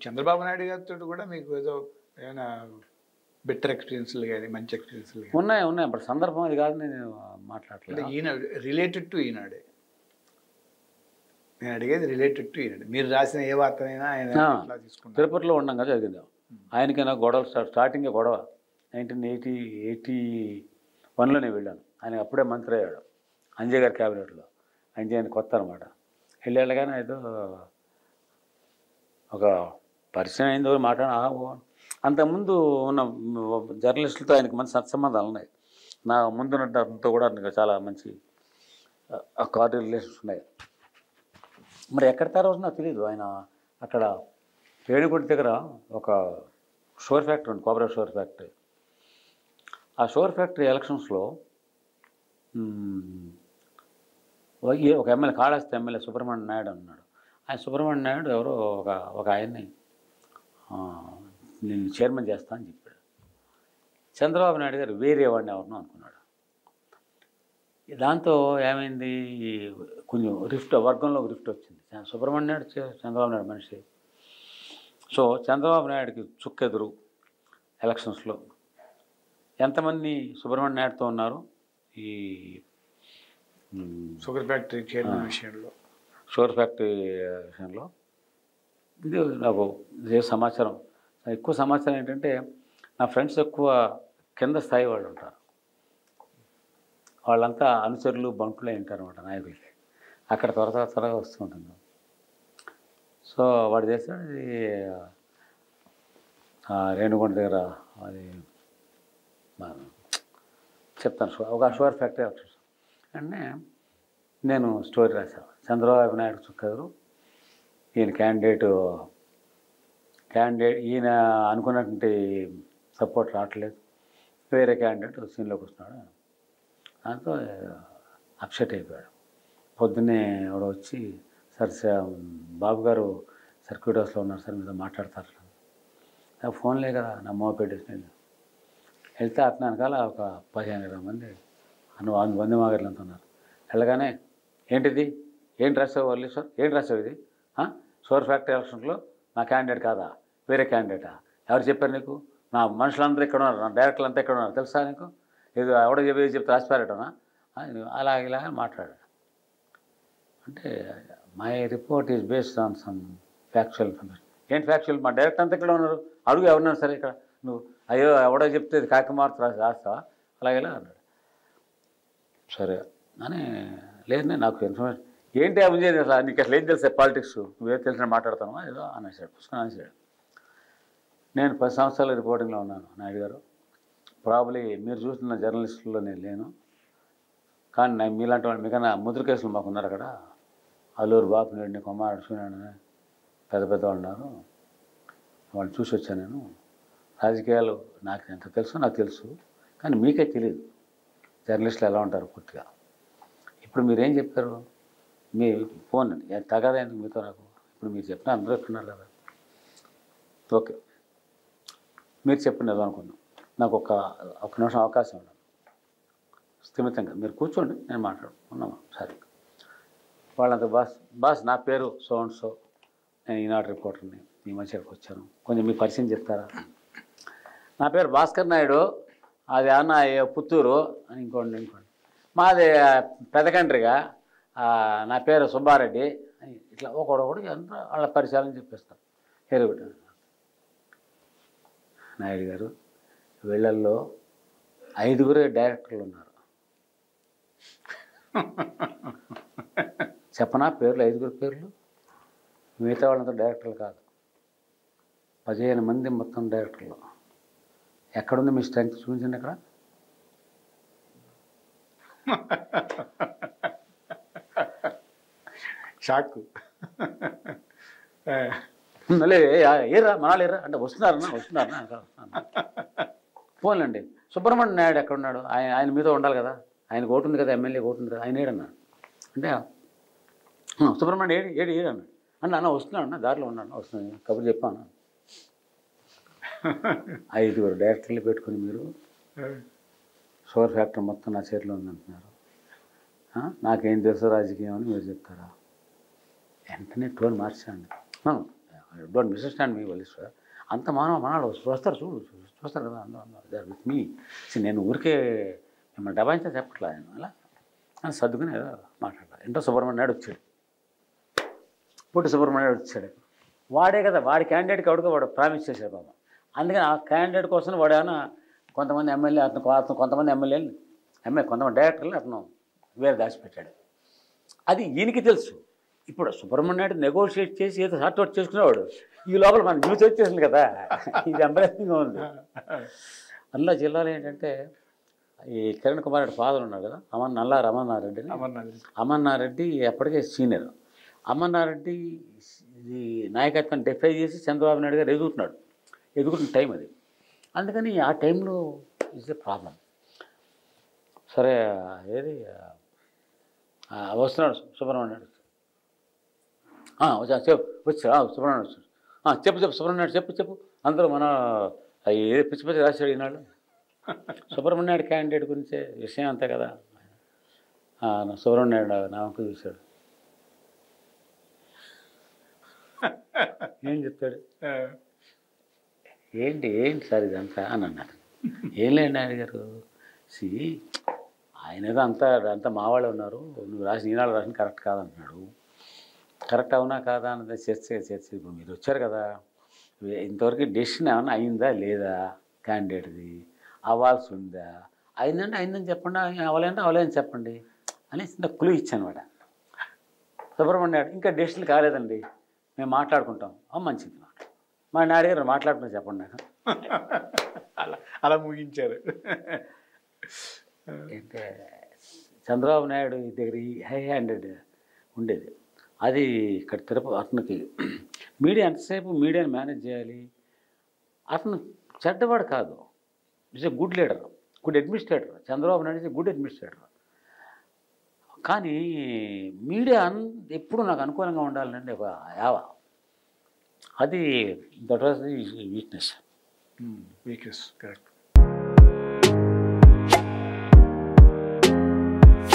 చంద్రబాబు నాయుడు గారితో కూడా మీకు ఏదో ఏమైనా బెటర్ ఎక్స్పీరియన్స్లు కానీ మంచి ఎక్స్పీరియన్స్లు కానీ ఉన్నాయి ఉన్నాయి. ఇప్పుడు సందర్భం అది కాదు, నేను అంటే మాట్లాడలేదు. ఈనాడు రిలేటెడ్ టు ఈనాడే, నేను అడిగేది రిలేటెడ్ టు ఈనాడు. మీరు రాసిన ఏ వార్తనైనా ఆయన ఎట్లా తీసుకుంటారు? తిరుపతిలో ఉండగా జరిగింది ఆయనకైనా గొడవలు స్టార్టింగే గొడవ 1981లోనే వెళ్ళాను. ఆయన అప్పుడే మంత్రి అయ్యాడు అంజయ్ గారి క్యాబినెట్లో. అంజయ్ ఆయన కొత్త అనమాట. వెళ్ళగానే ఏదో ఒక పరిచయం అయిందో అంతకుముందు ఉన్న జర్నలిస్టులతో ఆయనకి మంచి సత్సంబంధాలు ఉన్నాయి. నా ముందున్నతో కూడా చాలా మంచి కార్డియల్ రిలేషన్స్ ఉన్నాయి. మరి ఎక్కడ తరవచ్చు నాకు తెలియదు. ఆయన అక్కడ రేణిగుంట దగ్గర ఒక షుగర్ ఫ్యాక్టరీ ఉంది, కోఆపరేటివ్ షుగర్ ఫ్యాక్టరీ. ఆ షుగర్ ఫ్యాక్టరీ ఎలక్షన్స్లో ఒక ఎమ్మెల్యే, కాళహస్తి ఎమ్మెల్యే సుబ్రహ్మణ్య నాయుడు అన్నాడు. ఆయన సుబ్రహ్మణ్య నాయుడు ఎవరో ఒక ఆయన్ని నేను చైర్మన్ చేస్తా అని చెప్పాడు. చంద్రబాబు నాయుడు గారు వేరే వాడిని ఎవరినో అనుకున్నాడు. దాంతో ఏమైంది, కొంచెం వర్గంలో రిఫ్ట్ వచ్చింది. సుబ్రహ్మణ్య నాయుడు చంద్రబాబు నాయుడు మనిషి. సో చంద్రబాబు నాయుడుకి చుక్కెదురు ఎలక్షన్స్లో. ఎంతమంది సుబ్రహ్మణ్య నాయుడుతో ఉన్నారు ఈ షుగర్ ఫ్యాక్టరీ చైర్మన్ విషయంలో, షుగర్ ఫ్యాక్టరీ విషయంలో? ఇది నాకు సమాచారం, ఎక్కువ సమాచారం ఏంటంటే నా ఫ్రెండ్స్ ఎక్కువ కింద స్థాయి వాళ్ళు ఉంటారు. వాళ్ళంతా అనుచరులు బంకులే ఉంటారు అన్నమాట నాయకులకి. అక్కడ త్వరగా వస్తూ ఉంటుంది. సో వాడు చేస్తాడు ఇది రేణుగుంట దగ్గర, అది చెప్తాను, ఒక షుగర్ ఫ్యాక్టరీ అంటే నేను స్టోరీ రాశాను. చంద్రబాబు నాయుడు చుక్కెదురు, ఈయన క్యాండిడేట్ ఈయన అనుకున్నటువంటి సపోర్ట్ రావట్లేదు, వేరే క్యాండిడేట్ సీన్లోకి వస్తున్నాడు. దాంతో అప్సెట్ అయిపోయాడు. పొద్దున్నే ఎవడో వచ్చి, సార్ బాబు గారు సర్క్యూట్ హౌస్లో ఉన్నారు సార్, మీతో మాట్లాడతారు. నాకు ఫోన్లే కదా, నా పెట్టేసిన వెళ్తే అతను వెనకాల ఒక 15-20 మంది వంద మాగర్లంతా ఉన్నారు. వెళ్ళగానే ఏంటిది, ఏంటి రాసావు వాళ్ళు సార్, ఏంటి రాసావు ఇది, షుగర్ ఫ్యాక్టరీ ఎలక్షన్లో నా క్యాండిడేట్ కాదా, వేరే క్యాండిడేటా, ఎవరు చెప్పారు నీకు, నా మనుషులందరూ ఇక్కడ ఉన్నారు, నా డైరెక్టర్లు అంతా ఇక్కడ ఉన్నారు తెలుసా నీకు, ఏదో ఎవడో చెప్తే రాసిపారటనా, ఇలాగ మాట్లాడాడు. అంటే my report is based on some factual information. ఏంటి ఫ్యాక్చువల్, మా డైరెక్టర్ అంతా ఇక్కడ ఉన్నారు, అడుగు ఎవరున్నారు సరే ఇక్కడ, నువ్వు అయ్యో ఎవడో చెప్తే కాకి మార్పు రాస్తావా, అలాగేలా అన్నాడు. సరే అని లేదు నాకు ఇన్ఫర్మేషన్ ఏంటి అవి చేయదు అసలు, నీకు అసలు ఏం తెలుసా పాలిటిక్స్, నువ్వేం తెలిసిన మాట్లాడతాను ఏదో అనేసాడు, పుస్తకం అనేసాడు. నేను 10 సంవత్సరాల రిపోర్టింగ్లో ఉన్నాను నాయుడు గారు. ప్రాబ్లీ మీరు చూస్తున్న జర్నలిస్టుల్లో నేను లేను, కానీ నేను మీలాంటి వాళ్ళు మీకన్నా ముద్ర కేసులు మాకు ఉన్నారు అక్కడ. అల్లూరు బాపినేడిని, కుమారుడు సూర్యనారాయణ పెద్ద వాళ్ళు ఉన్నారు, వాళ్ళని చూసి వచ్చాను నేను. రాజకీయాలు నాకు ఎంత తెలుసో నాకు తెలుసు, కానీ మీకే తెలియదు జర్నలిస్టులు ఎలా ఉంటారు పూర్తిగా. ఇప్పుడు మీరేం చెప్పారు, మీ ఫోన్ తగదైంది మీతో నాకు. ఇప్పుడు మీరు చెప్పిన అందరూ ఎక్కడున్నారు కదా, ఓకే మీరు చెప్పినది అనుకున్నాం. నాకు ఒక నిమిషం అవకాశం ఉన్నాను స్థిమితంగా, మీరు కూర్చోండి నేను మాట్లాడుకున్నామా సరే. వాళ్ళంతా బాస్ నా పేరు సో అండ్ సో, నేను ఈనాడు రిపోర్టర్ని, మీ మంచిగా వచ్చాను, కొంచెం మీ పరిచయం చెప్తారా. నా పేరు భాస్కర్ నాయుడు, అది అన్న పుత్తూరు అని ఇంకోండి మాది పెదకండ్రిగా, నా పేరు సుబ్బారెడ్డి అని ఇట్లా ఒకడొకడు అంతా వాళ్ళ పరిచయాలను చెప్పేస్తారు. హెరుగుడు నాయుడు గారు వీళ్ళల్లో 5 డైరెక్టర్లు ఉన్నారు. చెప్పనా పేర్లు, 5 పేర్లు, మిగతా వాళ్ళంతా డైరెక్టర్లు కాదు, 15 మంది మొత్తం డైరెక్టర్లు. ఎక్కడుంది మీ స్ట్రెంగ్త్ చూపించండి అక్కడ. షాక్. మళ్ళీ ఏరా మనాలు ఏరా అంటే వస్తున్నారన్నా ఫోన్లండి. సుబ్రహ్మణ్య నాయుడు ఎక్కడున్నాడు, ఆయన మీతో ఉండాలి కదా, ఆయనకు ఓటు ఉంది కదా, ఎమ్మెల్యే ఓటు ఉంది కదా, ఆయన ఏడన్నాడు అంటే సుబ్రహ్మణ్య ఏడు అన్నాడు. అన్న వస్తున్నాడు అన్న, దారిలో ఉన్నాడు, వస్తున్నాను కబురు చెప్పాను. 5 డైరెక్టర్లు పెట్టుకుని మీరు షుగర్ ఫ్యాక్టరీ మొత్తం నా చేతిలో ఉందంటున్నారు, నాకేం తెలుసు రాజకీయం అని మీరు చెప్తారా. వెంటనే టోన్ మార్చాను. డోంట్ మిస్అండర్స్టాండ్ మీ వల్లీశ్వర్, అంత మనవాళ్ళు చూస్తారు, చూస్తారు కదా, అందరూ విత్ మీ. నేను ఊరికే మిమ్మల్ని డబాయించా చెప్పట్లా, ఆయన అలా అని సర్దుకుని ఏదో మాట్లాడాలి. ఎంతో సుబ్రహ్మణ్యం నాయుడు వచ్చాడు, పుట్టి సుబ్రహ్మణ్యం నాయుడు వచ్చాడు. వాడే కదా, వాడి క్యాండిడేట్కి ఎవడికో వాడు ప్రామిస్ చేశాడు బాబా. అందుకని ఆ క్యాండిడేట్ కోసం వాడు ఏమైనా కొంతమంది ఎమ్మెల్యే అతను కొంతమంది ఎమ్మెల్యేలు కొంతమంది డైరెక్టర్లు అతను వేరే దాచిపెట్టాడు. అది ఈయనకి తెలుసు. ఇప్పుడు సుబ్రహ్మణ్యం నాయుడు నెగోషియేట్ చేసి ఏదో సార్ట్అవుట్ చేసుకునేవాడు, ఈ లోపల మన న్యూస్ వచ్చేసింది కదా, ఇది ఎంబరేసింగ్గా ఉంది. అందులో జిల్లాలో ఏంటంటే ఈ కిరణ్ కుమార్ రెడ్డి ఫాదర్ ఉన్నారు కదా, అమర్నాథ్ రెడ్డి ఎప్పటికే సీనియర్. అమర్నాథ్ రెడ్డి ఇది నాయకత్వాన్ని డెఫై చేసి చంద్రబాబు నాయుడు గారు ఎదుగుతున్న టైం అది. అందుకని ఆ టైంలో ఇస్ ఎ ప్రాబ్లం. సరే ఏది వస్తున్నాడు సుబ్రహ్మణ్యం నాయుడు, వచ్చాడు సుబ్రహ్మణ్యం వచ్చాడు, చెప్పు సుబ్రహ్మణ్యం నాయుడు చెప్పు అందరూ మన ఏ పిచ్చి పిచ్చి రాశాడు ఈనాడు. సుబ్రహ్మణ్యం నాయుడు క్యాండిడేట్ గురించే విషయం అంతే కదా. సుబ్రహ్మణ్యం నాయుడు నామకు చూశాడు, ఏం చెప్తాడు, ఏంటి సార్ ఇదంతా అని అన్నారు. ఏం లేండి నాయుడు గారు, ఆయన ఏదో అంతా మావాళ్ళే ఉన్నారు, నువ్వు ఈనాడు రాసిన కరెక్ట్ కాదంటున్నాడు. కరెక్ట్ అవునా కాదా అన్నది చర్చ. ఇప్పుడు మీరు వచ్చారు కదా, ఇంతవరకు డెసిషన్ ఏమన్నా అయిందా లేదా, క్యాండిడేట్ది అవ్వాల్సి ఉందా, అయిందంటే అయిందని చెప్పండి, అవ్వలేదంటే అవ్వలేదని చెప్పండి అని చిన్న క్లూ ఇచ్చానమాట. సుబ్రహ్మణ్యం నాయుడు ఇంకా డెసిషన్ కాలేదండి, మేము మాట్లాడుకుంటాం. మంచిది, మా నాయుడు గారు మాట్లాడుకున్నా చెప్పండి నాకు. అలా ముగించారు. అంటే చంద్రబాబు నాయుడు దగ్గర హై హ్యాండెడ్ ఉండేది. అది ఇక్కడ తిరుపతి అతనికి మీడియా ఎంతసేపు మీడియాని మేనేజ్ చేయాలి. అతను చెడ్డవాడు కాదు, it's a good leader, good administrator. Chandrababu Naidu is a good administrator. కానీ మీడియా ఎప్పుడు నాకు అనుకూలంగా ఉండాలండి ఒక యావ, అది that was the weakness. Correct.